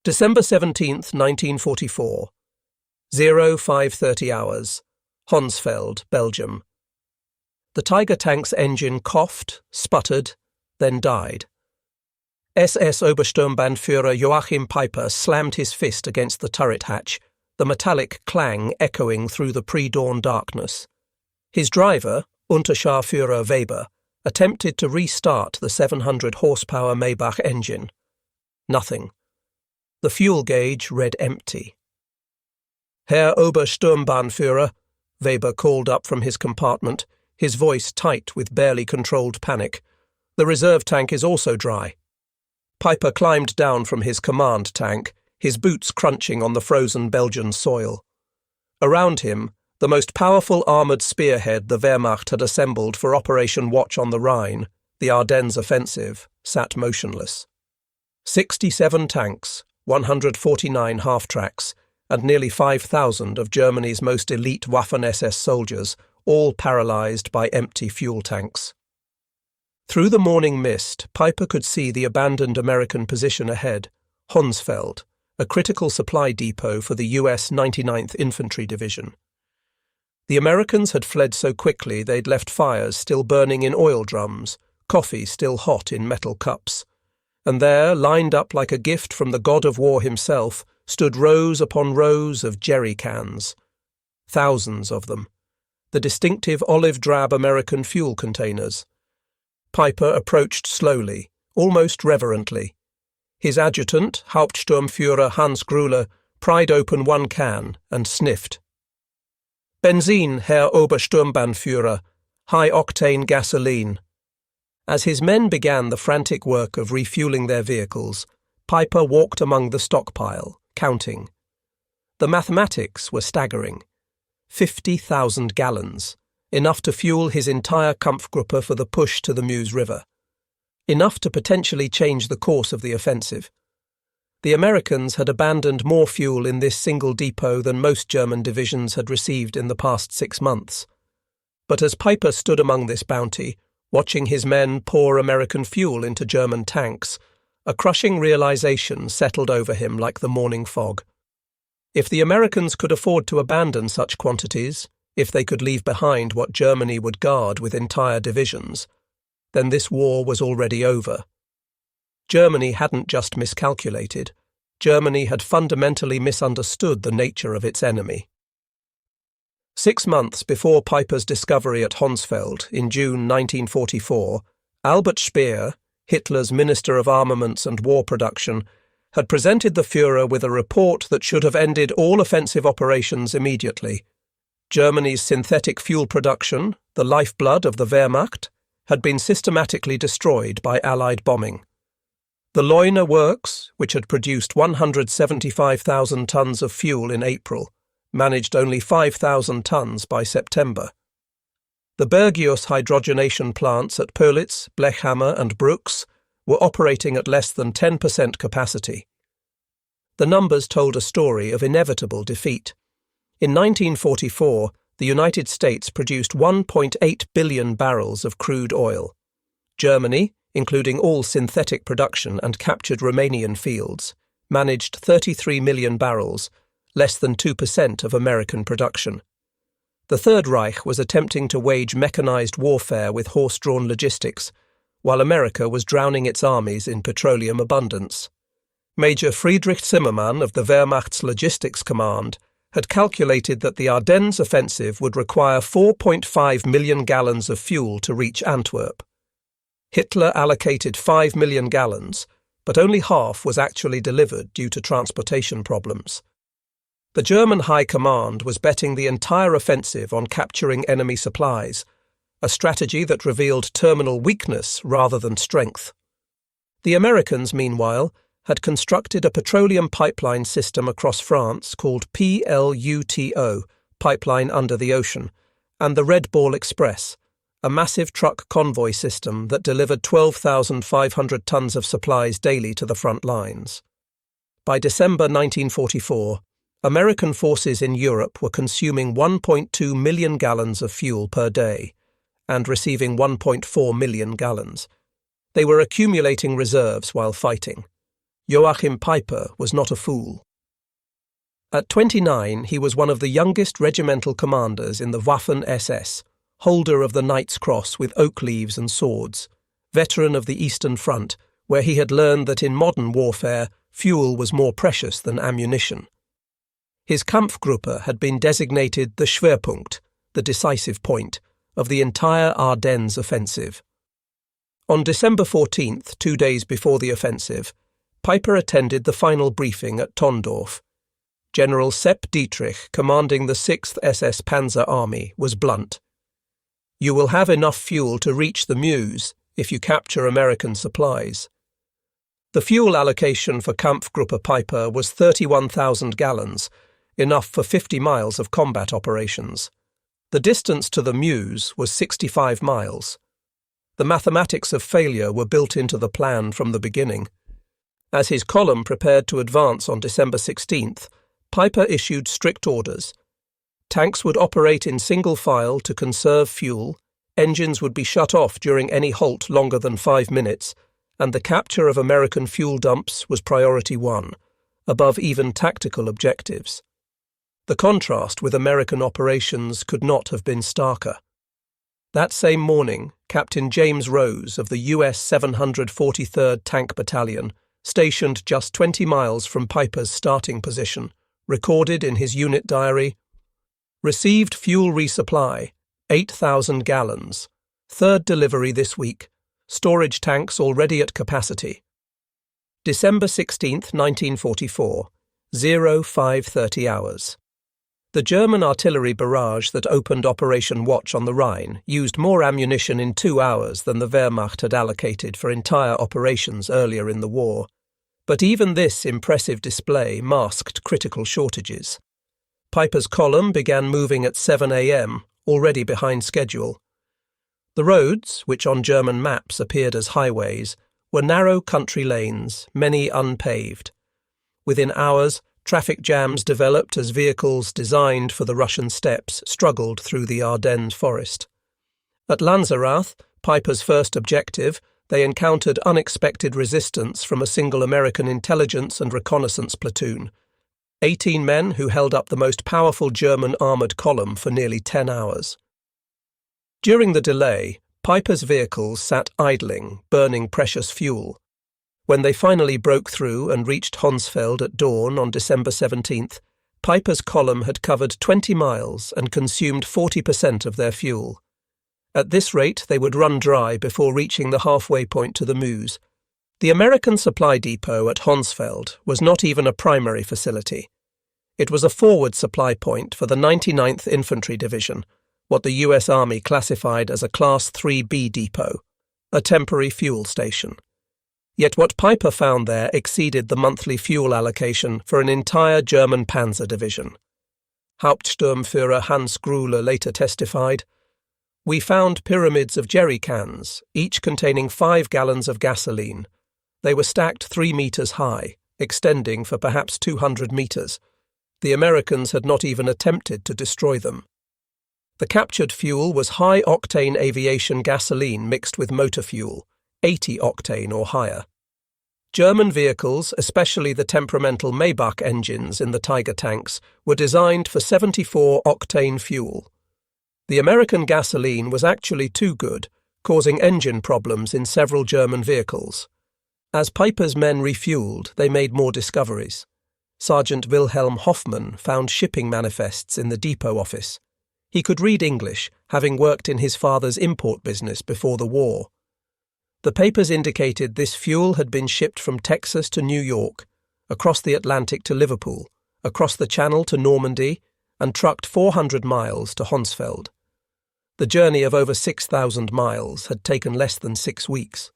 December 17th, 1944. 0530 hours. Honsfeld, Belgium. The Tiger tank's engine coughed, sputtered, then died. SS Obersturmbannführer Joachim Peiper slammed his fist against the turret hatch, the metallic clang echoing through the pre-dawn darkness. His driver, Unterscharführer Weber, attempted to restart the 700 horsepower Maybach engine. Nothing. The fuel gauge read empty. Herr Obersturmbannführer, Weber called up from his compartment, his voice tight with barely controlled panic. The reserve tank is also dry. Peiper climbed down from his command tank, his boots crunching on the frozen Belgian soil. Around him, the most powerful armoured spearhead the Wehrmacht had assembled for Operation Watch on the Rhine, the Ardennes offensive, sat motionless. 67 tanks, 149 half-tracks, and nearly 5,000 of Germany's most elite Waffen-SS soldiers, all paralysed by empty fuel tanks. Through the morning mist, Peiper could see the abandoned American position ahead, Honsfeld, a critical supply depot for the US 99th Infantry Division. The Americans had fled so quickly they'd left fires still burning in oil drums, coffee still hot in metal cups. And there, lined up like a gift from the god of war himself, stood rows upon rows of jerry cans. Thousands of them. The distinctive olive-drab American fuel containers. Peiper approached slowly, almost reverently. His adjutant, Hauptsturmführer Hans Gruller, pried open one can and sniffed. Benzin, Herr Obersturmbannführer, high-octane gasoline. As his men began the frantic work of refueling their vehicles, Peiper walked among the stockpile, counting. The mathematics were staggering. 50,000 gallons, enough to fuel his entire Kampfgruppe for the push to the Meuse River. Enough to potentially change the course of the offensive. The Americans had abandoned more fuel in this single depot than most German divisions had received in the past 6 months. But as Peiper stood among this bounty, watching his men pour American fuel into German tanks, a crushing realization settled over him like the morning fog. If the Americans could afford to abandon such quantities, if they could leave behind what Germany would guard with entire divisions, then this war was already over. Germany hadn't just miscalculated. Germany had fundamentally misunderstood the nature of its enemy. 6 months before Peiper's discovery at Honsfeld in June 1944, Albert Speer, Hitler's Minister of Armaments and War Production, had presented the Führer with a report that should have ended all offensive operations immediately. Germany's synthetic fuel production, the lifeblood of the Wehrmacht, had been systematically destroyed by Allied bombing. The Leuna works, which had produced 175,000 tons of fuel in April, managed only 5,000 tons by September. The Bergius hydrogenation plants at Pölitz, Blechhammer and Brooks were operating at less than 10% capacity. The numbers told a story of inevitable defeat. In 1944, the United States produced 1.8 billion barrels of crude oil. Germany, including all synthetic production and captured Romanian fields, managed 33 million barrels, less than 2% of American production. The Third Reich was attempting to wage mechanized warfare with horse-drawn logistics, while America was drowning its armies in petroleum abundance. Major Friedrich Zimmermann of the Wehrmacht's Logistics Command had calculated that the Ardennes offensive would require 4.5 million gallons of fuel to reach Antwerp. Hitler allocated 5 million gallons, but only half was actually delivered due to transportation problems. The German High Command was betting the entire offensive on capturing enemy supplies, a strategy that revealed terminal weakness rather than strength. The Americans, meanwhile, had constructed a petroleum pipeline system across France called PLUTO, Pipeline Under the Ocean, and the Red Ball Express, a massive truck convoy system that delivered 12,500 tons of supplies daily to the front lines. By December 1944, American forces in Europe were consuming 1.2 million gallons of fuel per day and receiving 1.4 million gallons. They were accumulating reserves while fighting. Joachim Peiper was not a fool. At 29, he was one of the youngest regimental commanders in the Waffen-SS, holder of the Knight's Cross with oak leaves and swords, veteran of the Eastern Front, where he had learned that in modern warfare, fuel was more precious than ammunition. His Kampfgruppe had been designated the Schwerpunkt, the decisive point, of the entire Ardennes offensive. On December 14th, 2 days before the offensive, Peiper attended the final briefing at Tondorf. General Sepp Dietrich, commanding the 6th SS Panzer Army, was blunt. "You will have enough fuel to reach the Meuse if you capture American supplies." The fuel allocation for Kampfgruppe Peiper was 31,000 gallons, enough for 50 miles of combat operations. The distance to the Meuse was 65 miles. The mathematics of failure were built into the plan from the beginning. As his column prepared to advance on December 16th, Peiper issued strict orders. Tanks would operate in single file to conserve fuel, engines would be shut off during any halt longer than 5 minutes, and the capture of American fuel dumps was priority 1, above even tactical objectives. The contrast with American operations could not have been starker. That same morning, Captain James Rose of the US 743rd Tank Battalion, stationed just 20 miles from Peiper's starting position, recorded in his unit diary, "Received fuel resupply, 8,000 gallons. Third delivery this week. Storage tanks already at capacity." December 16th, 1944, 0530 hours. The German artillery barrage that opened Operation Watch on the Rhine used more ammunition in 2 hours than the Wehrmacht had allocated for entire operations earlier in the war. But even this impressive display masked critical shortages. Peiper's column began moving at 7 a.m., already behind schedule. The roads, which on German maps appeared as highways, were narrow country lanes, many unpaved. Within hours, traffic jams developed as vehicles designed for the Russian steppes struggled through the Ardennes forest. At Lanzerath, Peiper's first objective, they encountered unexpected resistance from a single American intelligence and reconnaissance platoon, 18 men who held up the most powerful German armoured column for nearly 10 hours. During the delay, Peiper's vehicles sat idling, burning precious fuel. When they finally broke through and reached Honsfeld at dawn on December 17th, Peiper's column had covered 20 miles and consumed 40% of their fuel. At this rate, they would run dry before reaching the halfway point to the Meuse. The American supply depot at Honsfeld was not even a primary facility. It was a forward supply point for the 99th Infantry Division, what the US Army classified as a Class 3B depot, a temporary fuel station. Yet what Peiper found there exceeded the monthly fuel allocation for an entire German panzer division. Hauptsturmführer Hans Gruller later testified, "We found pyramids of jerry cans, each containing 5 gallons of gasoline. They were stacked 3 meters high, extending for perhaps 200 meters. The Americans had not even attempted to destroy them." The captured fuel was high-octane aviation gasoline mixed with motor fuel, 80 octane or higher. German vehicles, especially the temperamental Maybach engines in the Tiger tanks, were designed for 74 octane fuel. The American gasoline was actually too good, causing engine problems in several German vehicles. As Peiper's men refueled, they made more discoveries. Sergeant Wilhelm Hoffmann found shipping manifests in the depot office. He could read English, having worked in his father's import business before the war. The papers indicated this fuel had been shipped from Texas to New York, across the Atlantic to Liverpool, across the Channel to Normandy, and trucked 400 miles to Honsfeld. The journey of over 6,000 miles had taken less than 6 weeks.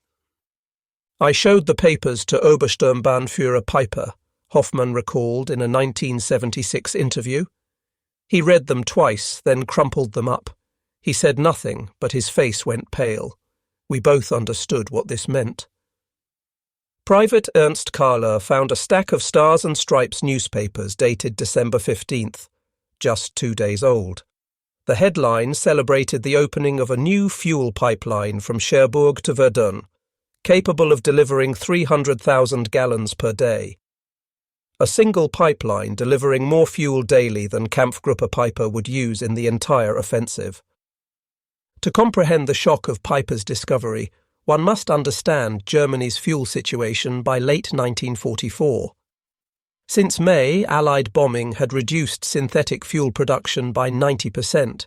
"I showed the papers to Obersturmbannführer Peiper," Hoffmann recalled in a 1976 interview. "He read them twice, then crumpled them up. He said nothing, but his face went pale. We both understood what this meant." Private Ernst Kahler found a stack of Stars and Stripes newspapers dated December 15th, just 2 days old. The headline celebrated the opening of a new fuel pipeline from Cherbourg to Verdun, capable of delivering 300,000 gallons per day. A single pipeline delivering more fuel daily than Kampfgruppe Peiper would use in the entire offensive. To comprehend the shock of Peiper's discovery, one must understand Germany's fuel situation by late 1944. Since May, Allied bombing had reduced synthetic fuel production by 90%.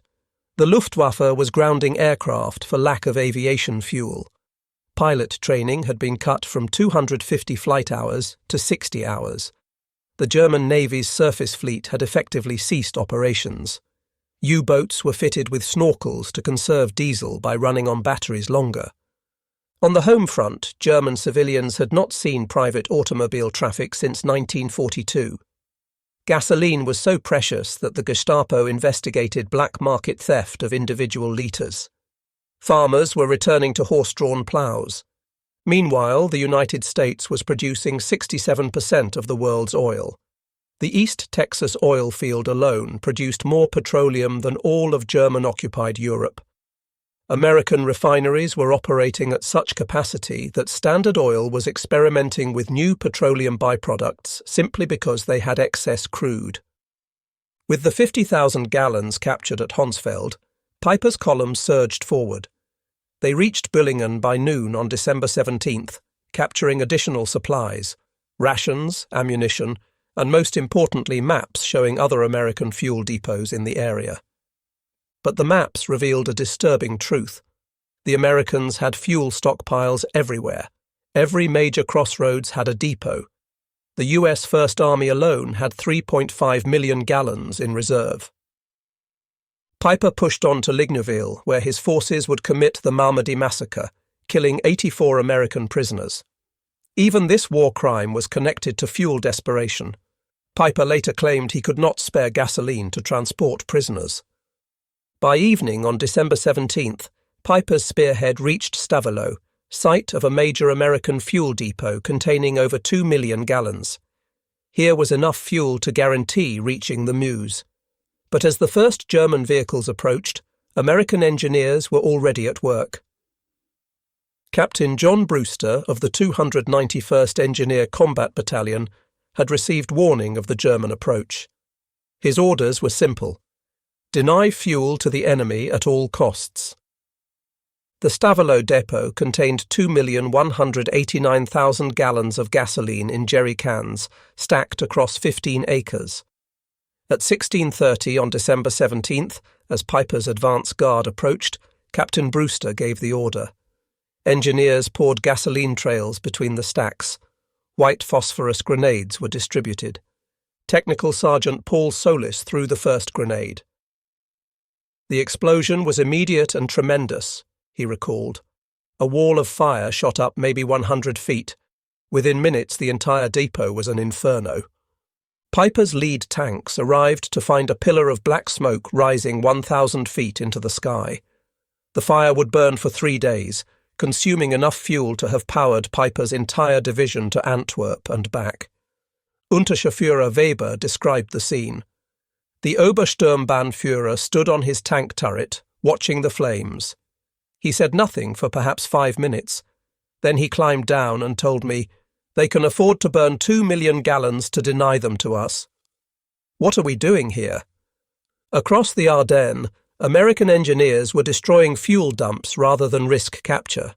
The Luftwaffe was grounding aircraft for lack of aviation fuel. Pilot training had been cut from 250 flight hours to 60 hours. The German Navy's surface fleet had effectively ceased operations. U-boats were fitted with snorkels to conserve diesel by running on batteries longer. On the home front, German civilians had not seen private automobile traffic since 1942. Gasoline was so precious that the Gestapo investigated black market theft of individual litres. Farmers were returning to horse-drawn ploughs. Meanwhile, the United States was producing 67% of the world's oil. The East Texas oil field alone produced more petroleum than all of German-occupied Europe. American refineries were operating at such capacity that Standard Oil was experimenting with new petroleum byproducts simply because they had excess crude. With the 50,000 gallons captured at Honsfeld, Peiper's column surged forward. They reached Büllingen by noon on December 17th, capturing additional supplies, rations, ammunition, and most importantly maps showing other American fuel depots in the area. But the maps revealed a disturbing truth. The Americans had fuel stockpiles everywhere. Every major crossroads had a depot. The US First Army alone had 3.5 million gallons in reserve. Peiper pushed on to Ligneville, where his forces would commit the Malmedy massacre, killing 84 American prisoners. Even this war crime was connected to fuel desperation. Peiper later claimed he could not spare gasoline to transport prisoners. By evening on December 17th, Peiper's spearhead reached Stavelot, site of a major American fuel depot containing over 2 million gallons. Here was enough fuel to guarantee reaching the Meuse. But as the first German vehicles approached, American engineers were already at work. Captain John Brewster of the 291st Engineer Combat Battalion had received warning of the German approach. His orders were simple: deny fuel to the enemy at all costs. The Stavelot depot contained 2,189,000 gallons of gasoline in jerry cans, stacked across 15 acres. At 16:30 on December 17th, as Peiper's advance guard approached, Captain Brewster gave the order. Engineers poured gasoline trails between the stacks. White phosphorus grenades were distributed. Technical Sergeant Paul Solis threw the first grenade. The explosion was immediate and tremendous, he recalled. A wall of fire shot up maybe 100 feet. Within minutes, the entire depot was an inferno. Peiper's lead tanks arrived to find a pillar of black smoke rising 1,000 feet into the sky. The fire would burn for 3 days, consuming enough fuel to have powered Peiper's entire division to Antwerp and back. Untersturmführer Weber described the scene. The Obersturmbannführer stood on his tank turret, watching the flames. He said nothing for perhaps 5 minutes. Then he climbed down and told me, "They can afford to burn 2 million gallons to deny them to us." What are we doing here? Across the Ardennes, American engineers were destroying fuel dumps rather than risk capture.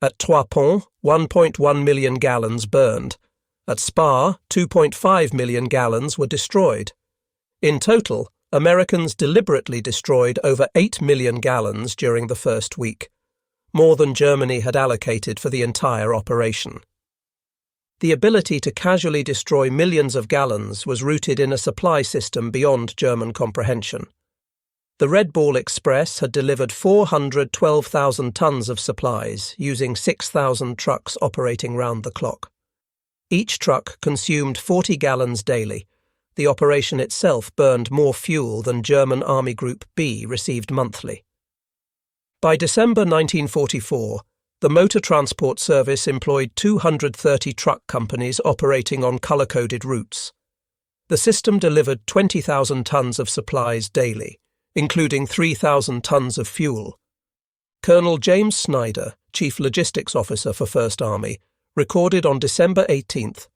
At Trois Ponts, 1.1 million gallons burned. At Spa, 2.5 million gallons were destroyed. In total, Americans deliberately destroyed over 8 million gallons during the first week, more than Germany had allocated for the entire operation. The ability to casually destroy millions of gallons was rooted in a supply system beyond German comprehension. The Red Ball Express had delivered 412,000 tons of supplies, using 6,000 trucks operating round the clock. Each truck consumed 40 gallons daily. The operation itself burned more fuel than German Army Group B received monthly. By December 1944, the motor transport service employed 230 truck companies operating on colour-coded routes. The system delivered 20,000 tons of supplies daily, including 3,000 tons of fuel. Colonel James Snyder, Chief Logistics Officer for 1st Army, recorded on December 18th.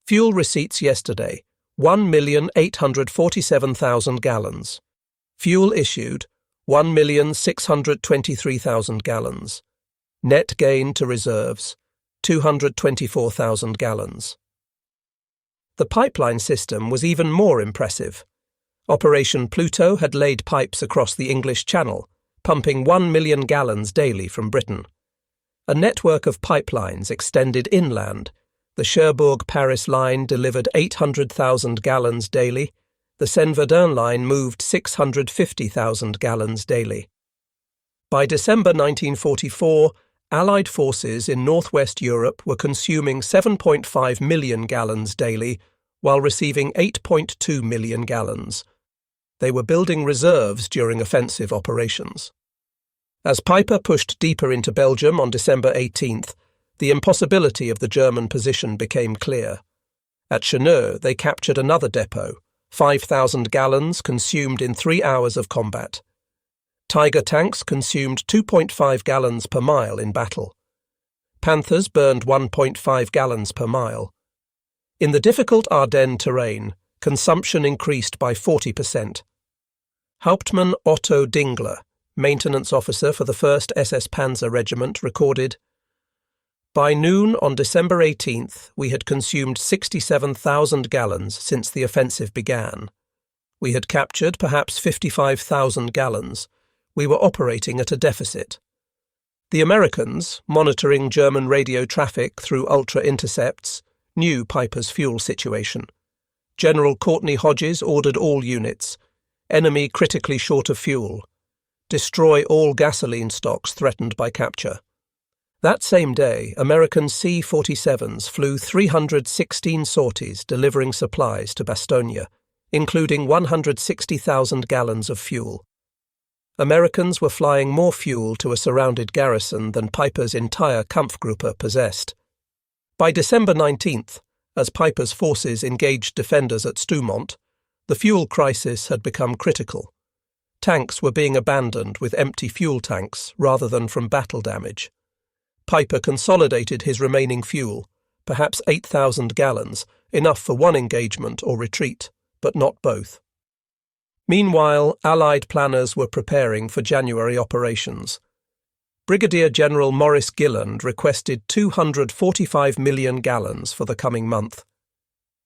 Fuel receipts yesterday, 1,847,000 gallons. Fuel issued, 1,623,000 gallons. Net gain to reserves, 224,000 gallons. The pipeline system was even more impressive. Operation Pluto had laid pipes across the English Channel, pumping 1 million gallons daily from Britain. A network of pipelines extended inland. The Cherbourg-Paris line delivered 800,000 gallons daily. The Seine-Verdun line moved 650,000 gallons daily. By December 1944, Allied forces in northwest Europe were consuming 7.5 million gallons daily, while receiving 8.2 million gallons. They were building reserves during offensive operations. As Peiper pushed deeper into Belgium on December 18th, the impossibility of the German position became clear. At Cheneux, they captured another depot, 5,000 gallons consumed in 3 hours of combat. Tiger tanks consumed 2.5 gallons per mile in battle. Panthers burned 1.5 gallons per mile. In the difficult Ardennes terrain, consumption increased by 40%. Hauptmann Otto Dingler, maintenance officer for the 1st SS Panzer Regiment, recorded, "By noon on December 18th, we had consumed 67,000 gallons since the offensive began. We had captured perhaps 55,000 gallons. We were operating at a deficit. The Americans, monitoring German radio traffic through ultra-intercepts, knew Peiper's fuel situation. General Courtney Hodges ordered all units. Enemy critically short of fuel. Destroy all gasoline stocks threatened by capture." That same day, American C-47s flew 316 sorties delivering supplies to Bastogne, including 160,000 gallons of fuel. Americans were flying more fuel to a surrounded garrison than Peiper's entire Kampfgruppe possessed. By December 19th, as Peiper's forces engaged defenders at Stoumont, the fuel crisis had become critical. Tanks were being abandoned with empty fuel tanks rather than from battle damage. Peiper consolidated his remaining fuel, perhaps 8,000 gallons, enough for one engagement or retreat, but not both. Meanwhile, Allied planners were preparing for January operations. Brigadier General Maurice Gilland requested 245 million gallons for the coming month.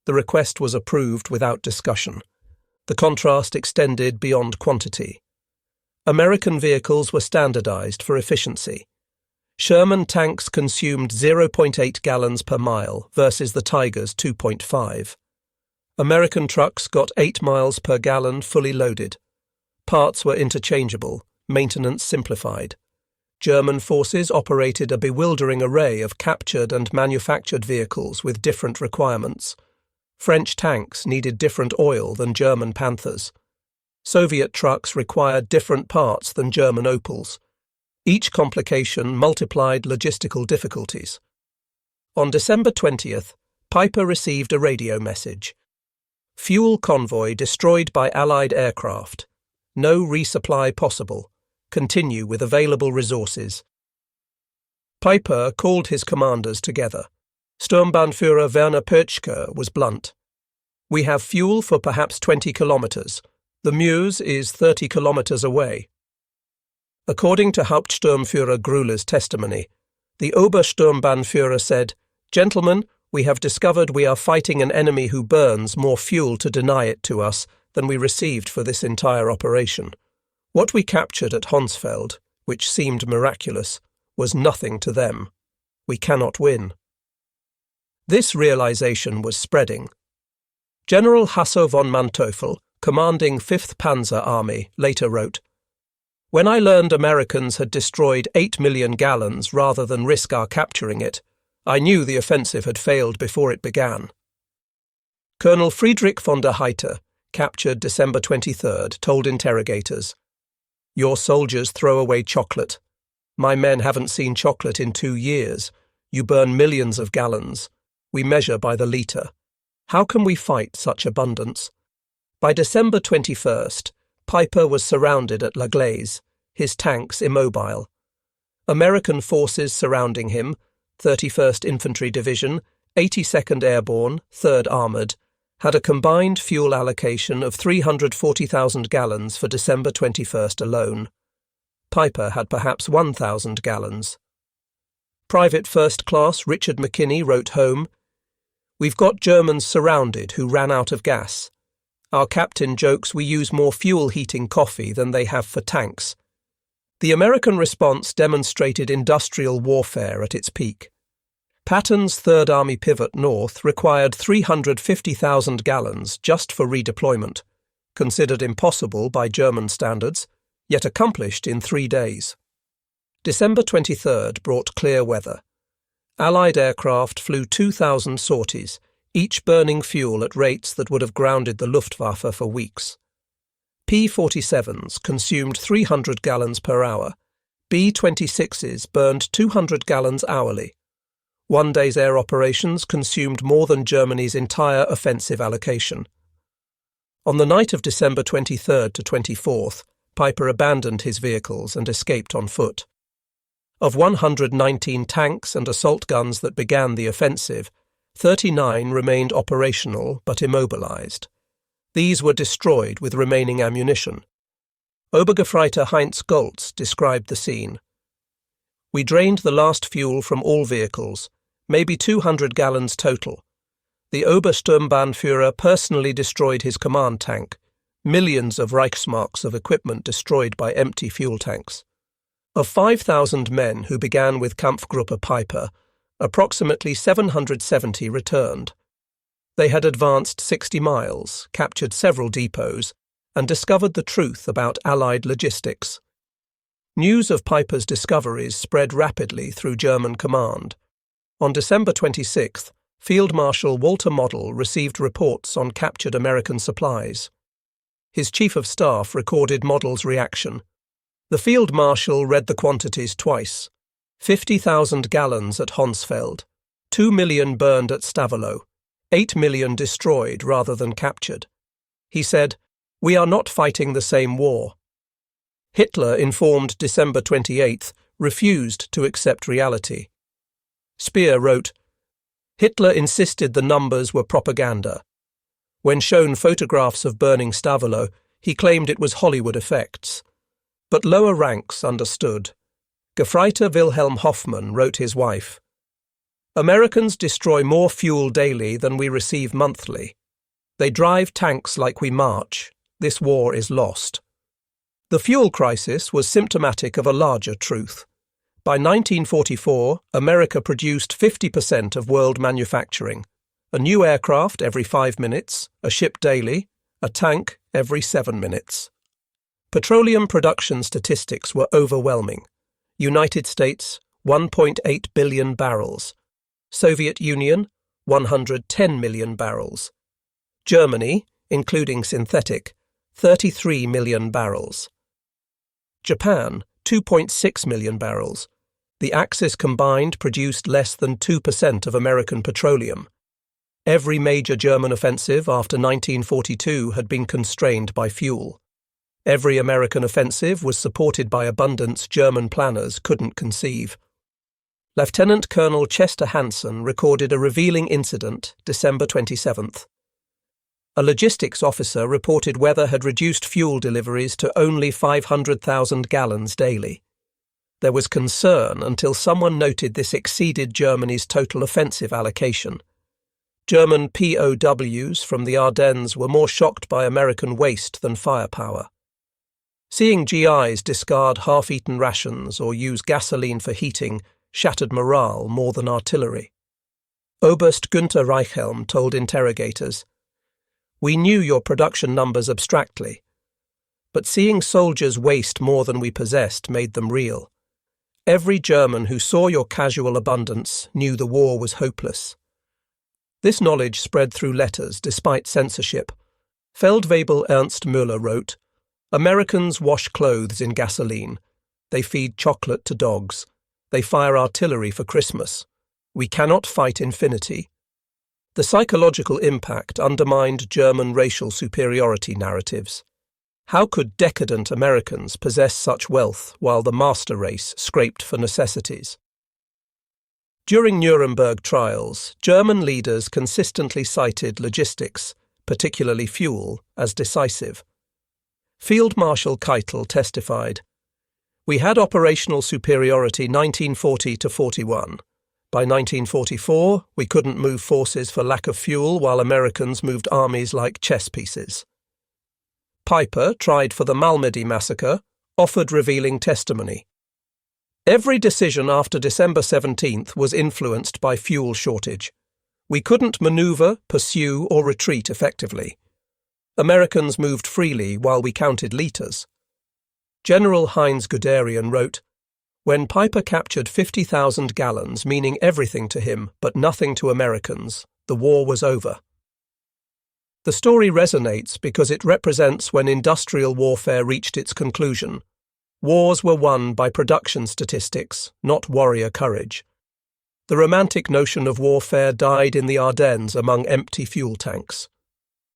The request was approved without discussion. The contrast extended beyond quantity. American vehicles were standardized for efficiency. Sherman tanks consumed 0.8 gallons per mile versus the Tiger's 2.5. American trucks got 8 miles per gallon fully loaded. Parts were interchangeable, maintenance simplified. German forces operated a bewildering array of captured and manufactured vehicles with different requirements. French tanks needed different oil than German Panthers. Soviet trucks required different parts than German Opels. Each complication multiplied logistical difficulties. On December 20th, Peiper received a radio message. Fuel convoy destroyed by Allied aircraft. No resupply possible. Continue with available resources. Peiper called his commanders together. Sturmbannführer Werner Pötschke was blunt. "We have fuel for perhaps 20 kilometers. The Meuse is 30 kilometers away." According to Hauptsturmführer Grüller's testimony, the Obersturmbannführer said, "Gentlemen, we have discovered we are fighting an enemy who burns more fuel to deny it to us than we received for this entire operation. What we captured at Honsfeld, which seemed miraculous, was nothing to them. We cannot win." This realization was spreading. General Hasso von Manteuffel, commanding 5th Panzer Army, later wrote, "When I learned Americans had destroyed 8 million gallons rather than risk our capturing it, I knew the offensive had failed before it began." Colonel Friedrich von der Heydte, captured December 23rd, told interrogators, "Your soldiers throw away chocolate. My men haven't seen chocolate in 2 years. You burn millions of gallons. We measure by the litre. How can we fight such abundance?" By December 21st, Peiper was surrounded at La Glaise. his tanks immobile. American forces surrounding him, 31st Infantry Division, 82nd Airborne, 3rd Armoured, had a combined fuel allocation of 340,000 gallons for December 21st alone. Peiper had perhaps 1,000 gallons. Private First Class Richard McKinney wrote home, "We've got Germans surrounded who ran out of gas. Our captain jokes we use more fuel heating coffee than they have for tanks." The American response demonstrated industrial warfare at its peak. Patton's Third Army pivot north required 350,000 gallons just for redeployment, considered impossible by German standards, yet accomplished in 3 days. December 23rd brought clear weather. Allied aircraft flew 2,000 sorties, each burning fuel at rates that would have grounded the Luftwaffe for weeks. P-47s consumed 300 gallons per hour. B-26s burned 200 gallons hourly. One day's air operations consumed more than Germany's entire offensive allocation. On the night of December 23rd to 24th, Peiper abandoned his vehicles and escaped on foot. Of 119 tanks and assault guns that began the offensive, 39 remained operational but immobilized. These were destroyed with remaining ammunition. Obergefreiter Heinz Goltz described the scene. "We drained the last fuel from all vehicles, maybe 200 gallons total. The Obersturmbannführer personally destroyed his command tank, millions of Reichsmarks of equipment destroyed by empty fuel tanks. Of 5,000 men who began with Kampfgruppe Peiper, approximately 770 returned. They had advanced 60 miles, captured several depots, and discovered the truth about Allied logistics. News of Peiper's discoveries spread rapidly through German command. On December 26th, Field Marshal Walter Model received reports on captured American supplies. His Chief of Staff recorded Model's reaction. The Field Marshal read the quantities twice. 50,000 gallons at Honsfeld, 2 million burned at Stavelot, 8 million destroyed rather than captured. He said, "We are not fighting the same war." Hitler, informed December 28th, refused to accept reality. Speer wrote, "Hitler insisted the numbers were propaganda. When shown photographs of burning Stavelot, he claimed it was Hollywood effects. But lower ranks understood. Gefreiter Wilhelm Hoffmann wrote his wife, "Americans destroy more fuel daily than we receive monthly. They drive tanks like we march. This war is lost." The fuel crisis was symptomatic of a larger truth. By 1944, America produced 50% of world manufacturing. A new aircraft every 5 minutes, a ship daily, a tank every 7 minutes. Petroleum production statistics were overwhelming. United States, 1.8 billion barrels. Soviet Union, 110 million barrels. Germany, including synthetic, 33 million barrels. Japan, 2.6 million barrels. The Axis combined produced less than 2% of American petroleum. Every major German offensive after 1942 had been constrained by fuel. Every American offensive was supported by abundance German planners couldn't conceive. Lieutenant Colonel Chester Hansen recorded a revealing incident December 27th. A logistics officer reported weather had reduced fuel deliveries to only 500,000 gallons daily. There was concern until someone noted this exceeded Germany's total offensive allocation. German POWs from the Ardennes were more shocked by American waste than firepower. Seeing GIs discard half-eaten rations or use gasoline for heating shattered morale more than artillery. Oberst Günther Reichhelm told interrogators, "We knew your production numbers abstractly, but seeing soldiers waste more than we possessed made them real. Every German who saw your casual abundance knew the war was hopeless." This knowledge spread through letters despite censorship. Feldwebel Ernst Müller wrote, "Americans wash clothes in gasoline. They feed chocolate to dogs. They fire artillery for Christmas. We cannot fight infinity." The psychological impact undermined German racial superiority narratives. How could decadent Americans possess such wealth while the master race scraped for necessities? During Nuremberg trials, German leaders consistently cited logistics, particularly fuel, as decisive. Field Marshal Keitel testified, "We had operational superiority 1940 to 41. By 1944, we couldn't move forces for lack of fuel while Americans moved armies like chess pieces." Peiper, tried for the Malmedy massacre, offered revealing testimony. "Every decision after December 17th was influenced by fuel shortage. We couldn't maneuver, pursue, or retreat effectively. Americans moved freely while we counted litres." General Heinz Guderian wrote, "When Peiper captured 50,000 gallons, meaning everything to him but nothing to Americans, the war was over." The story resonates because it represents when industrial warfare reached its conclusion. Wars were won by production statistics, not warrior courage. The romantic notion of warfare died in the Ardennes among empty fuel tanks.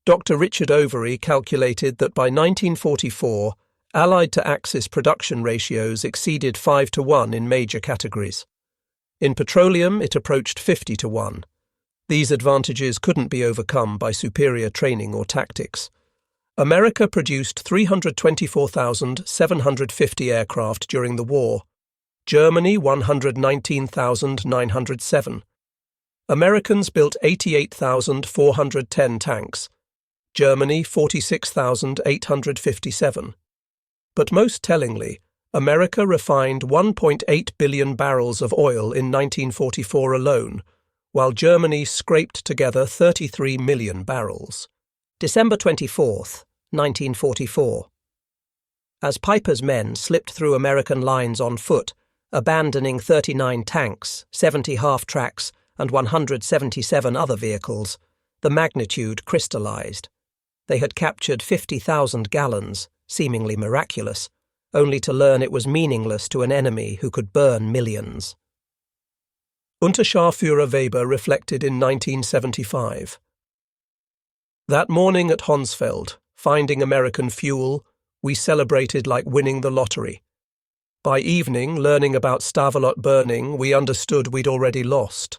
Dr. Richard Overy calculated that by 1944, Allied to Axis production ratios exceeded 5 to 1 in major categories. In petroleum, it approached 50 to 1. These advantages couldn't be overcome by superior training or tactics. America produced 324,750 aircraft during the war. Germany 119,907. Americans built 88,410 tanks. Germany 46,857. But most tellingly, America refined 1.8 billion barrels of oil in 1944 alone, while Germany scraped together 33 million barrels. December 24th, 1944. As Peiper's men slipped through American lines on foot, abandoning 39 tanks, 70 half-tracks, and 177 other vehicles, the magnitude crystallized. They had captured 50,000 gallons, seemingly miraculous, only to learn it was meaningless to an enemy who could burn millions. Unterscharführer Weber reflected in 1975. "That morning at Honsfeld, finding American fuel, we celebrated like winning the lottery. By evening, learning about Stavelot burning, we understood we'd already lost.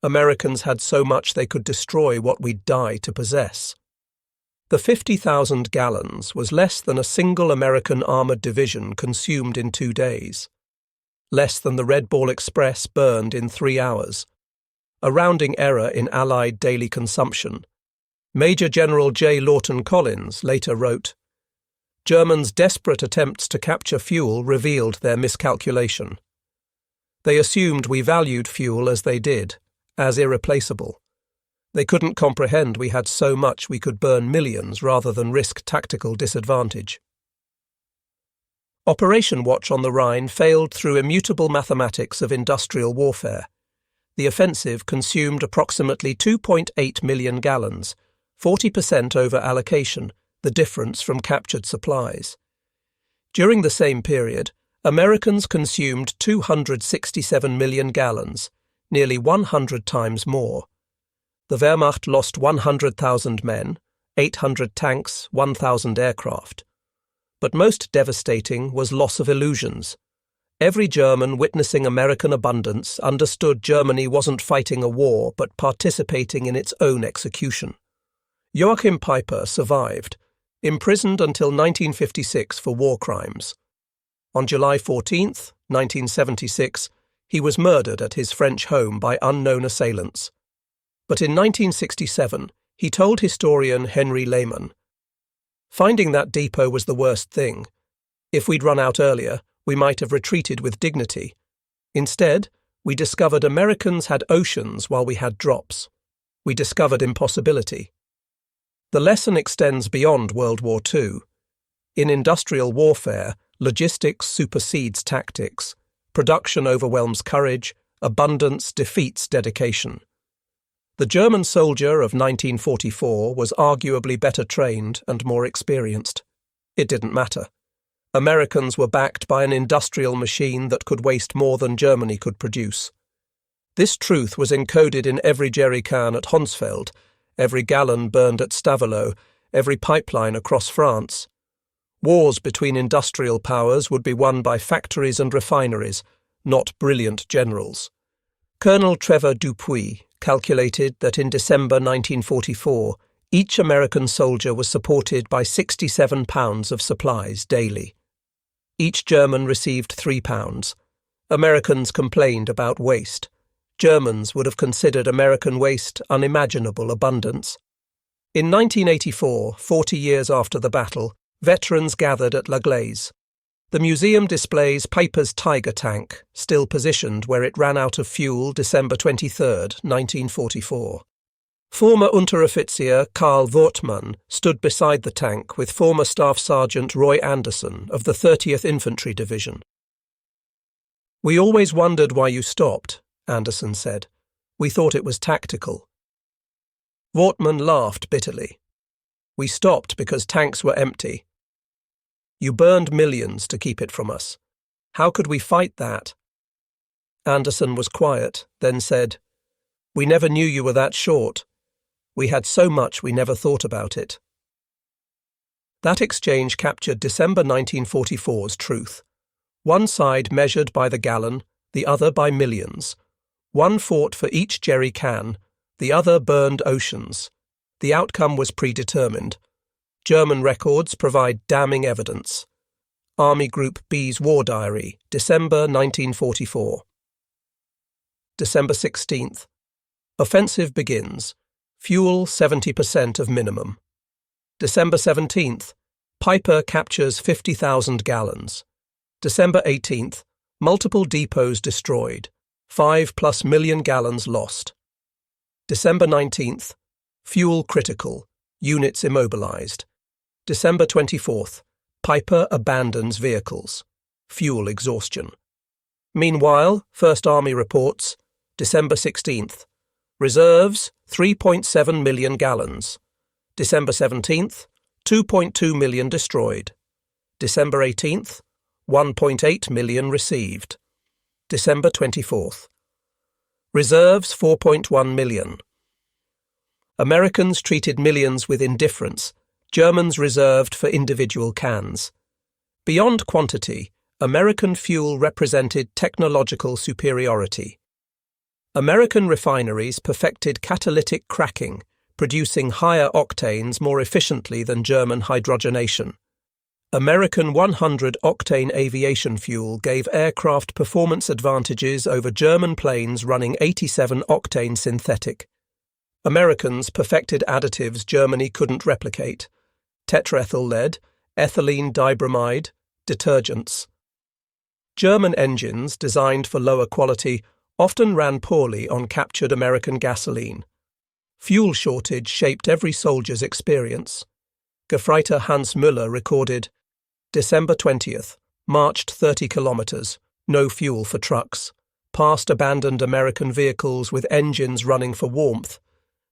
Americans had so much they could destroy what we'd die to possess." The 50,000 gallons was less than a single American armoured division consumed in 2 days. Less than the Red Ball Express burned in 3 hours. A rounding error in Allied daily consumption. Major General J. Lawton Collins later wrote, "Germans' desperate attempts to capture fuel revealed their miscalculation. They assumed we valued fuel as they did, as irreplaceable. They couldn't comprehend we had so much we could burn millions rather than risk tactical disadvantage." Operation Watch on the Rhine failed through immutable mathematics of industrial warfare. The offensive consumed approximately 2.8 million gallons, 40% over allocation, the difference from captured supplies. During the same period, Americans consumed 267 million gallons, nearly 100 times more. The Wehrmacht lost 100,000 men, 800 tanks, 1,000 aircraft. But most devastating was loss of illusions. Every German witnessing American abundance understood Germany wasn't fighting a war but participating in its own execution. Joachim Peiper survived, imprisoned until 1956 for war crimes. On July 14, 1976, he was murdered at his French home by unknown assailants. But in 1967, he told historian Henry Lehmann, "Finding that depot was the worst thing. If we'd run out earlier, we might have retreated with dignity. Instead, we discovered Americans had oceans while we had drops. We discovered impossibility." The lesson extends beyond World War II. In industrial warfare, logistics supersedes tactics, production overwhelms courage, abundance defeats dedication. The German soldier of 1944 was arguably better trained and more experienced. It didn't matter. Americans were backed by an industrial machine that could waste more than Germany could produce. This truth was encoded in every jerrycan at Honsfeld, every gallon burned at Stavelot, every pipeline across France. Wars between industrial powers would be won by factories and refineries, not brilliant generals. Colonel Trevor Dupuy calculated that in December 1944, each American soldier was supported by 67 pounds of supplies daily. Each German received 3 pounds. Americans complained about waste. Germans would have considered American waste unimaginable abundance. In 1984, 40 years after the battle, veterans gathered at La Glaise. The museum displays Peiper's Tiger tank, still positioned where it ran out of fuel December 23, 1944. Former Unteroffizier Karl Wortmann stood beside the tank with former Staff Sergeant Roy Anderson of the 30th Infantry Division. "We always wondered why you stopped," Anderson said. "We thought it was tactical." Wortmann laughed bitterly. "We stopped because tanks were empty. You burned millions to keep it from us. How could we fight that?" Anderson was quiet, then said, "We never knew you were that short. We had so much we never thought about it." That exchange captured December 1944's truth. One side measured by the gallon, the other by millions. One fought for each jerry can, the other burned oceans. The outcome was predetermined. German records provide damning evidence. Army Group B's War Diary, December 1944. December 16th. Offensive begins. Fuel 70% of minimum. December 17th. Peiper captures 50,000 gallons. December 18th. Multiple depots destroyed. 5+ million gallons lost. December 19th. Fuel critical. Units immobilized. December 24th. Peiper abandons vehicles. Fuel exhaustion. Meanwhile, First Army reports, December 16th. Reserves, 3.7 million gallons. December 17th, 2.2 million destroyed. December 18th, 1.8 million received. December 24th. Reserves, 4.1 million. Americans treated millions with indifference, Germans reserved for individual cans. Beyond quantity, American fuel represented technological superiority. American refineries perfected catalytic cracking, producing higher octanes more efficiently than German hydrogenation. American 100-octane aviation fuel gave aircraft performance advantages over German planes running 87-octane synthetic. Americans perfected additives Germany couldn't replicate: tetraethyl lead, ethylene dibromide, detergents. German engines, designed for lower quality, often ran poorly on captured American gasoline. Fuel shortage shaped every soldier's experience. Gefreiter Hans Müller recorded, December 20th, marched 30 kilometers, no fuel for trucks, past abandoned American vehicles with engines running for warmth.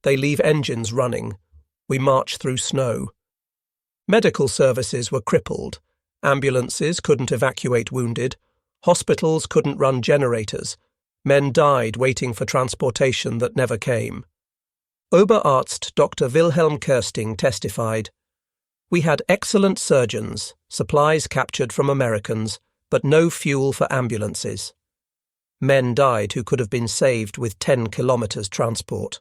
They leave engines running. We march through snow. Medical services were crippled. Ambulances couldn't evacuate wounded. Hospitals couldn't run generators. Men died waiting for transportation that never came. Oberarzt Dr. Wilhelm Kersting testified, "We had excellent surgeons, supplies captured from Americans, but no fuel for ambulances. Men died who could have been saved with 10 kilometers transport."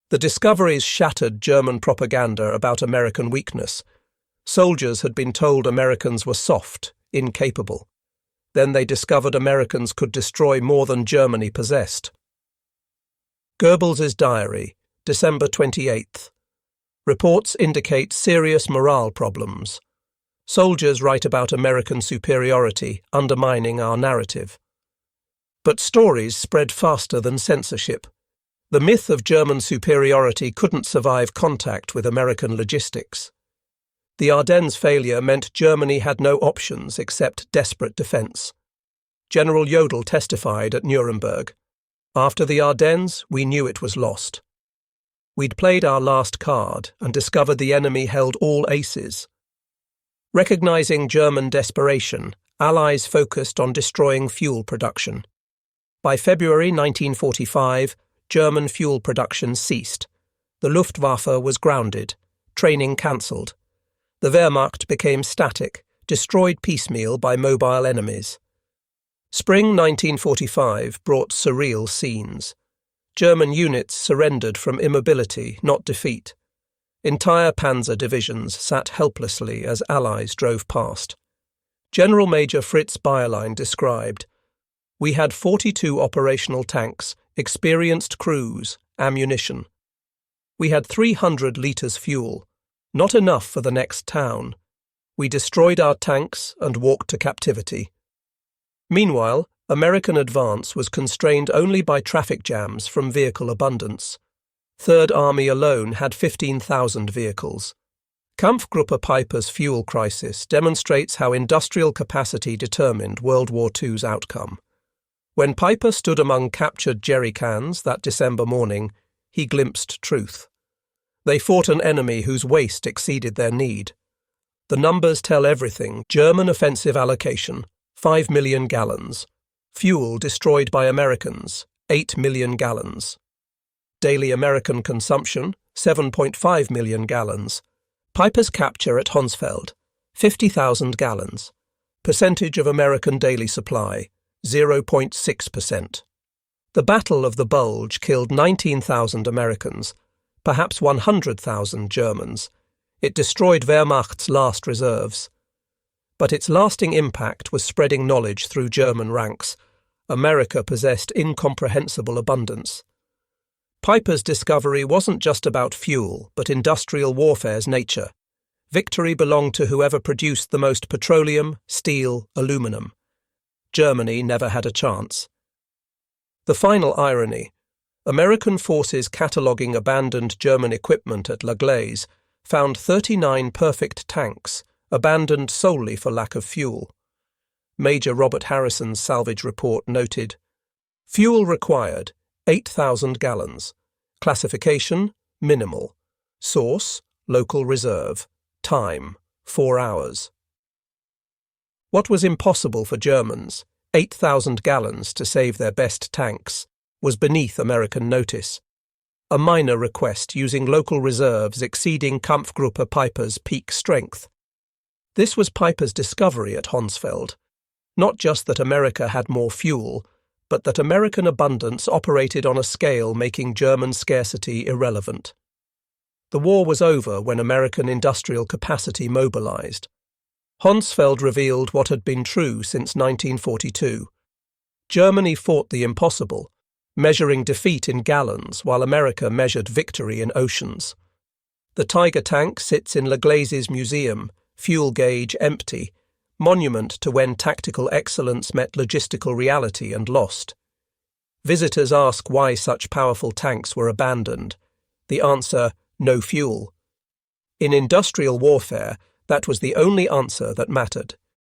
The discoveries shattered German propaganda about American weakness. Soldiers had been told Americans were soft, incapable. Then they discovered Americans could destroy more than Germany possessed. Goebbels's diary, December 28th. Reports indicate serious morale problems. Soldiers write about American superiority, undermining our narrative. But stories spread faster than censorship. The myth of German superiority couldn't survive contact with American logistics. The Ardennes failure meant Germany had no options except desperate defence. General Jodl testified at Nuremberg. After the Ardennes, we knew it was lost. We'd played our last card and discovered the enemy held all aces. Recognising German desperation, Allies focused on destroying fuel production. By February 1945, German fuel production ceased. The Luftwaffe was grounded, training cancelled. The Wehrmacht became static, destroyed piecemeal by mobile enemies. Spring 1945 brought surreal scenes. German units surrendered from immobility, not defeat. Entire panzer divisions sat helplessly as Allies drove past. General Major Fritz Bayerlein described, "We had 42 operational tanks, experienced crews, ammunition. We had 300 litres fuel, not enough for the next town. We destroyed our tanks and walked to captivity." Meanwhile, American advance was constrained only by traffic jams from vehicle abundance. Third Army alone had 15,000 vehicles. Kampfgruppe Peiper's fuel crisis demonstrates how industrial capacity determined World War II's outcome. When Peiper stood among captured jerry cans that December morning, he glimpsed truth. They fought an enemy whose waste exceeded their need. The numbers tell everything. German offensive allocation, 5 million gallons. Fuel destroyed by Americans, 8 million gallons. Daily American consumption, 7.5 million gallons. Peiper's capture at Honsfeld, 50,000 gallons. Percentage of American daily supply, 0.6%. The Battle of the Bulge killed 19,000 Americans, perhaps 100,000 Germans. It destroyed Wehrmacht's last reserves. But its lasting impact was spreading knowledge through German ranks. America possessed incomprehensible abundance. Peiper's discovery wasn't just about fuel, but industrial warfare's nature. Victory belonged to whoever produced the most petroleum, steel, aluminum. Germany never had a chance. The final irony: American forces cataloguing abandoned German equipment at La Glaise found 39 perfect tanks, abandoned solely for lack of fuel. Major Robert Harrison's salvage report noted, "Fuel required, 8,000 gallons. Classification, minimal. Source, local reserve. Time, 4 hours." What was impossible for Germans, 8,000 gallons to save their best tanks, was beneath American notice. A minor request using local reserves exceeding Kampfgruppe Peiper's peak strength. This was Peiper's discovery at Honsfeld. Not just that America had more fuel, but that American abundance operated on a scale making German scarcity irrelevant. The war was over when American industrial capacity mobilized. Honsfeld revealed what had been true since 1942. Germany fought the impossible, measuring defeat in gallons while America measured victory in oceans. The Tiger tank sits in La Glaise's museum, fuel gauge empty, monument to when tactical excellence met logistical reality and lost. Visitors ask why such powerful tanks were abandoned. The answer, no fuel. In industrial warfare, that was the only answer that mattered.